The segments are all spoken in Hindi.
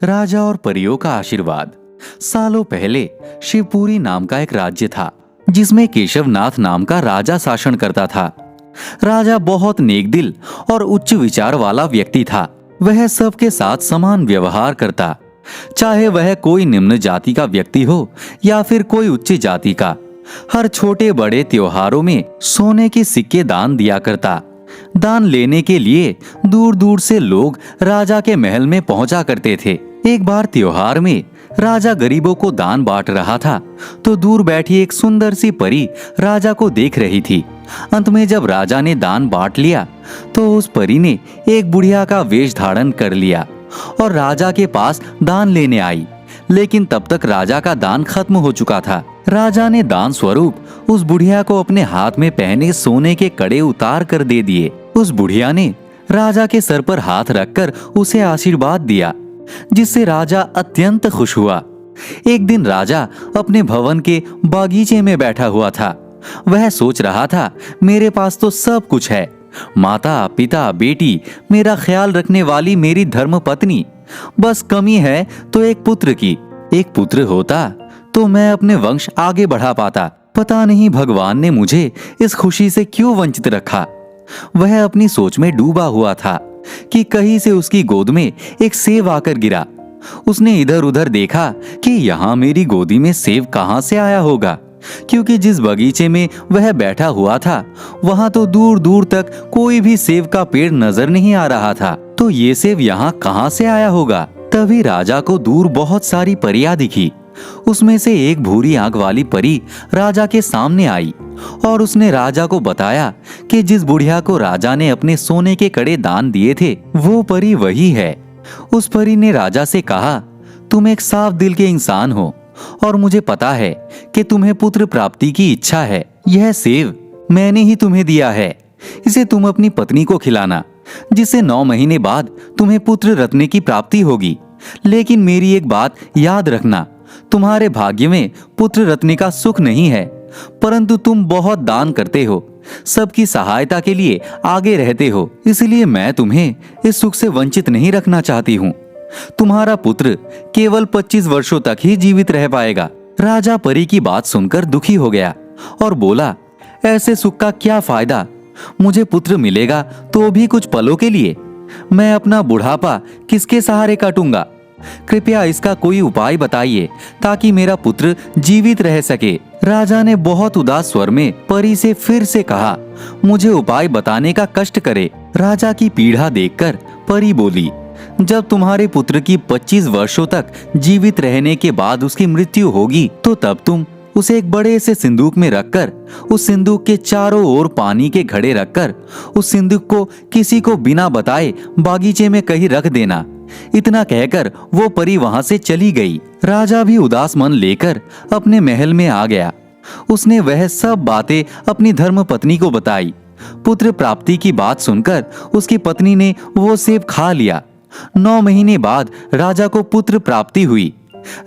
राजा और परियों का आशीर्वाद। सालों पहले शिवपुरी नाम का एक राज्य था जिसमें केशवनाथ नाम का राजा शासन करता था। राजा बहुत नेकदिल और उच्च विचार वाला व्यक्ति था। वह सबके साथ समान व्यवहार करता, चाहे वह कोई निम्न जाति का व्यक्ति हो या फिर कोई उच्च जाति का। हर छोटे बड़े त्योहारों में सोने के सिक्के दान दिया करता। दान लेने के लिए दूर दूर से लोग राजा के महल में पहुंचा करते थे। एक बार त्योहार में राजा गरीबों को दान बांट रहा था तो दूर बैठी एक सुंदर सी परी राजा को देख रही थी। अंत में जब राजा ने दान बांट लिया तो उस परी ने एक बुढ़िया का वेश धारण कर लिया और राजा के पास दान लेने आई। लेकिन तब तक राजा का दान खत्म हो चुका था। राजा ने दान स्वरूप उस बुढ़िया को अपने हाथ में पहने सोने के कड़े उतार कर दे दिए। उस बुढ़िया ने राजा के सर पर हाथ रखकर उसे आशीर्वाद दिया, जिससे राजा अत्यंत खुश हुआ। एक दिन राजा अपने भवन के बागीचे में बैठा हुआ था। वह सोच रहा था, मेरे पास तो सब कुछ है, माता पिता बेटी, मेरा ख्याल रखने वाली मेरी धर्म पत्नी, बस कमी है तो एक पुत्र की। एक पुत्र होता तो मैं अपने वंश आगे बढ़ा पाता। पता नहीं भगवान ने मुझे इस खुशी से क्यों वंचित रखा। वह अपनी सोच में डूबा हुआ था कि कहीं से उसकी गोद में एक सेब आकर गिरा। उसने इधर उधर देखा कि यहाँ मेरी गोदी में सेब कहाँ से आया होगा, क्योंकि जिस बगीचे में वह बैठा हुआ था वहां तो दूर दूर तक कोई भी सेब का पेड़ नजर नहीं आ रहा था। तो ये सेब यहाँ कहाँ से आया होगा। तभी राजा को दूर बहुत सारी परियां दिखी। उसमें से एक भूरी आंख वाली परी राजा के सामने आई और उसने राजा को बताया कि जिस बुढ़िया को राजा ने अपने सोने के कड़े दान दिए थे वो परी वही है। उस परी ने राजा से कहा, तुम एक साफ दिल के इंसान हो और मुझे पता है कि तुम्हें पुत्र प्राप्ति की इच्छा है। यह सेब मैंने ही तुम्हें दिया है, इसे तुम अपनी पत्नी को खिलाना, जिससे 9 महीने बाद तुम्हें पुत्र रत्न की प्राप्ति होगी। लेकिन मेरी एक बात याद रखना, तुम्हारे भाग्य में पुत्र रत्न का सुख नहीं है, परंतु तुम बहुत दान करते हो, सबकी सहायता के लिए आगे रहते हो, इसलिए मैं तुम्हें इस सुख से वंचित नहीं रखना चाहती हूँ। तुम्हारा पुत्र केवल 25 वर्षों तक ही जीवित रह पाएगा। राजा परी की बात सुनकर दुखी हो गया और बोला, ऐसे सुख का क्या फायदा, मुझे पुत्र मिलेगा तो भी कुछ पलों के लिए। मैं अपना बुढ़ापा किसके सहारे काटूंगा। कृपया इसका कोई उपाय बताइए ताकि मेरा पुत्र जीवित रह सके। राजा ने बहुत उदास स्वर में परी से फिर से कहा, मुझे उपाय बताने का कष्ट करे। राजा की पीड़ा देखकर परी बोली, जब तुम्हारे पुत्र की 25 वर्षों तक जीवित रहने के बाद उसकी मृत्यु होगी तो तब तुम उसे एक बड़े से सिंदूक में रखकर उस सिंदूक के चारों ओर पानी के घड़े रखकर उस सिंदूक को किसी को बिना बताए बागीचे में कहीं रख देना। इतना कहकर वो परी वहां से चली गई। राजा भी उदास मन लेकर अपने महल में आ गया। उसने वह सब बातें अपनी धर्म पत्नी को बताई। पुत्र प्राप्ति की बात सुनकर उसकी पत्नी ने वो सेब खा लिया। 9 महीने बाद राजा को पुत्र प्राप्ति हुई।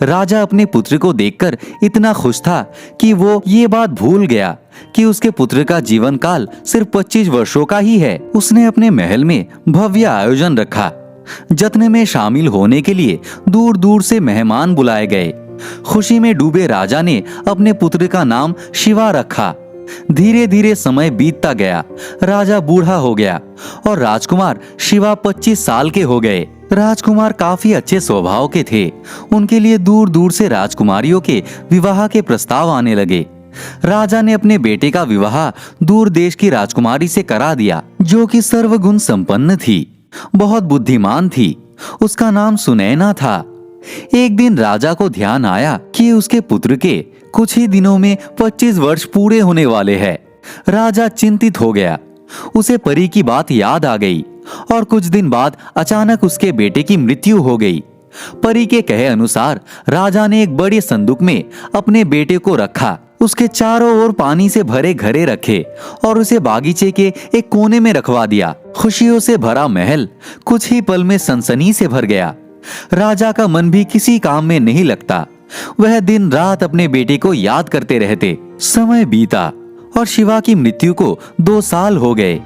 राजा अपने पुत्र को देखकर इतना खुश था कि वो ये बात भूल गया कि उसके पुत्र का जीवन काल सिर्फ 25 वर्षों का ही है। उसने अपने महल में भव्य आयोजन रखा। जश्न में शामिल होने के लिए दूर दूर से मेहमान बुलाए गए। खुशी में डूबे राजा ने अपने पुत्र का नाम शिवा रखा। धीरे धीरे समय बीतता गया। राजा बूढ़ा हो गया और राजकुमार शिवा 25 साल के हो गए। राजकुमार काफी अच्छे स्वभाव के थे। उनके लिए दूर दूर से राजकुमारियों के विवाह के प्रस्ताव आने लगे। राजा ने अपने बेटे का विवाह दूर देश की राजकुमारी से करा दिया, जो कि सर्वगुण संपन्न थी, बहुत बुद्धिमान थी। उसका नाम सुनैना था। एक दिन राजा को ध्यान आया कि उसके पुत्र के कुछ ही दिनों में 25 वर्ष पूरे होने वाले हैं। राजा चिंतित हो गया। उसे परी की बात याद आ गई और कुछ दिन बाद अचानक उसके बेटे की मृत्यु हो गई। परी के कहे अनुसार राजा ने एक बड़े संदूक में अपने बेटे को रखा। उसके चारों ओर पानी से भरे घड़े रखे और उसे बागीचे के एक कोने में रखवा दिया। खुशियों से भरा महल कुछ ही पल में सनसनी से भर गया। राजा का मन भी किसी काम में नहीं लगता। वह दिन रात अपने बेटे को याद करते रहते। समय बीता और शिवा की मृत्यु को 2 साल हो गए।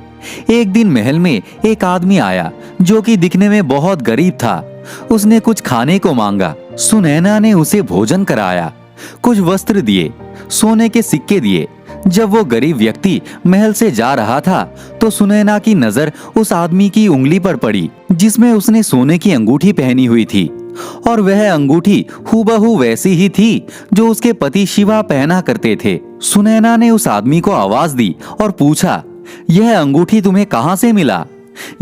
एक दिन महल में एक आदमी आया जो कि दिखने में बहुत गरीब था। उसने कुछ खाने को मांगा। सुनैना ने उसे भोजन कराया, कुछ वस्त्र दिए, सोने के सिक्के दिए। जब वो गरीब व्यक्ति महल से जा रहा था तो सुनैना की नजर उस आदमी की उंगली पर पड़ी जिसमें उसने सोने की अंगूठी पहनी हुई थी, और वह अंगूठी हूबहू वैसी ही थी जो उसके पति शिवा पहना करते थे। सुनैना ने उस आदमी को आवाज दी और पूछा, यह अंगूठी तुम्हें कहां से मिला?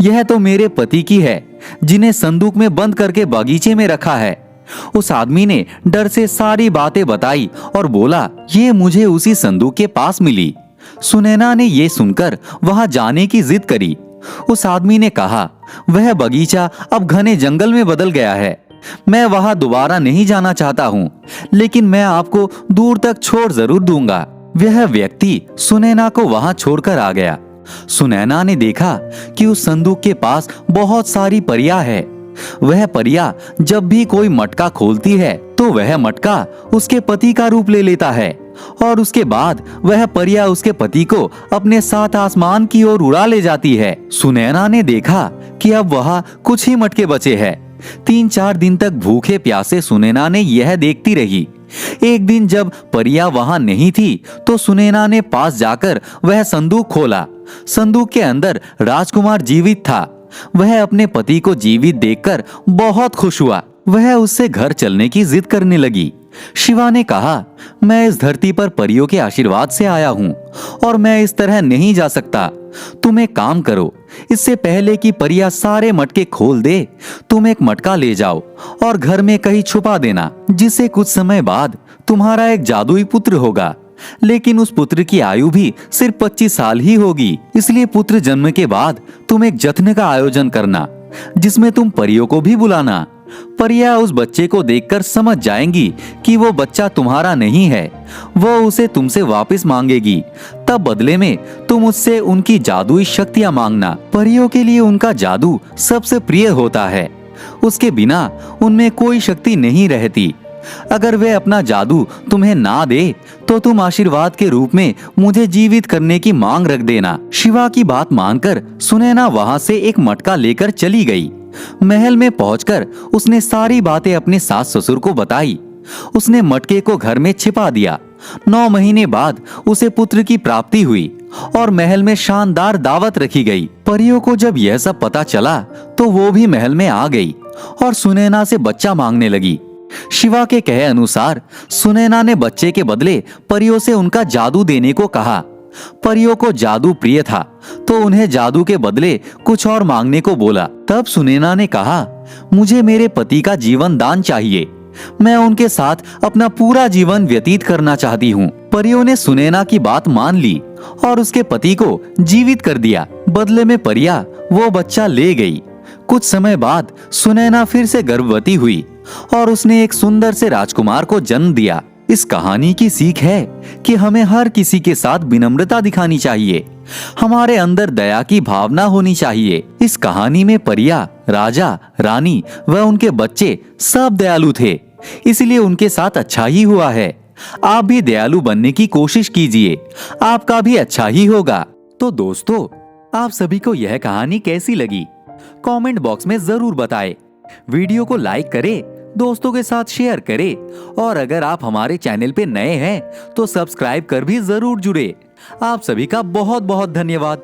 यह तो मेरे पति की है, जिन्हें संदूक में बंद करके बगीचे में रखा है। उस आदमी ने डर से सारी बातें बताई और बोला, ये मुझे उसी संदूक के पास मिली। सुनैना ने ये सुनकर वहां जाने की जिद करी। उस आदमी ने कहा, वह बगीचा अब घने जंगल में बदल गया है, मैं वहां दोबारा नहीं जाना चाहता हूँ, लेकिन मैं आपको दूर तक छोड़ जरूर दूंगा। वह व्यक्ति सुनैना को वहां छोड़कर आ गया। सुनैना ने देखा कि उस संदूक के पास बहुत सारी परियां है। वह परियां जब भी कोई मटका खोलती है तो वह मटका उसके पति का रूप ले लेता है, और उसके बाद वह परियां उसके पति को अपने साथ आसमान की ओर उड़ा ले जाती है। सुनैना ने देखा कि अब वहां कुछ ही मटके बचे हैं। 3-4 दिन तक भूखे प्यासे सुनैना ने यह देखती रही। एक दिन जब परियां वहां नहीं थी तो सुनैना ने पास जाकर वह संदूक खोला। संदूक के अंदर राजकुमार जीवित था। वह अपने पति को जीवित देखकर बहुत खुश हुआ। वह उससे घर चलने की जिद करने लगी। शिवा ने कहा, मैं इस धरती पर परियों के आशीर्वाद से आया हूँ और मैं इस तरह नहीं जा सकता। तुम एक काम करो, इससे पहले कि परियां सारे मटके खोल दे, तुम एक मटका ले जाओ और घर में कहीं छुपा देना, जिससे कुछ समय बाद तुम्हारा एक जादुई पुत्र होगा। लेकिन उस पुत्र की आयु भी सिर्फ 25 साल ही होगी। इसलिए पुत्र जन्म के बाद तुम एक जश्न का आयोजन करना, जिसमें तुम परियों को भी बुलाना। परियां उस बच्चे को देखकर समझ जाएंगी कि वो बच्चा तुम्हारा नहीं है। वो उसे तुमसे वापस मांगेगी, तब बदले में तुम उससे उनकी जादुई शक्तियां मांगना। परियों के लिए उनका जादू सबसे प्रिय होता है, उसके बिना उनमें कोई शक्ति नहीं रहती। अगर वे अपना जादू तुम्हें ना दे तो तुम आशीर्वाद के रूप में मुझे जीवित करने की मांग रख देना। शिवा की बात मानकर सुनैना वहां से एक मटका लेकर चली गई। महल में पहुंचकर उसने सारी बातें अपने सास ससुर को बताई। उसने मटके को घर में छिपा दिया। 9 महीने बाद उसे पुत्र की प्राप्ति हुई और महल में शानदार दावत रखी गई। परियों को जब यह सब पता चला तो वो भी महल में आ गई और सुनैना से बच्चा मांगने लगी। शिवा के कहे अनुसार सुनैना ने बच्चे के बदले परियों से उनका जादू देने को कहा। परियों को जादू प्रिय था तो उन्हें जादू के बदले कुछ और मांगने को बोला। तब सुनैना ने कहा, मुझे मेरे पति का जीवन दान चाहिए, मैं उनके साथ अपना पूरा जीवन व्यतीत करना चाहती हूँ। परियों ने सुनैना की बात मान ली और उसके पति को जीवित कर दिया। बदले में परियां वो बच्चा ले गई। कुछ समय बाद सुनैना फिर से गर्भवती हुई और उसने एक सुंदर से राजकुमार को जन्म दिया। इस कहानी की सीख है कि हमें हर किसी के साथ विनम्रता दिखानी चाहिए, हमारे अंदर दया की भावना होनी चाहिए। इस कहानी में परियां, राजा, रानी व उनके बच्चे सब दयालु थे, इसलिए उनके साथ अच्छा ही हुआ है। आप भी दयालु बनने की कोशिश कीजिए, आपका भी अच्छा ही होगा। तो दोस्तों, आप सभी को यह कहानी कैसी लगी? कमेंट बॉक्स में जरूर बताएं। वीडियो को लाइक करें, दोस्तों के साथ शेयर करें और अगर आप हमारे चैनल पे नए हैं तो सब्सक्राइब कर भी जरूर जुड़े। आप सभी का बहुत बहुत धन्यवाद।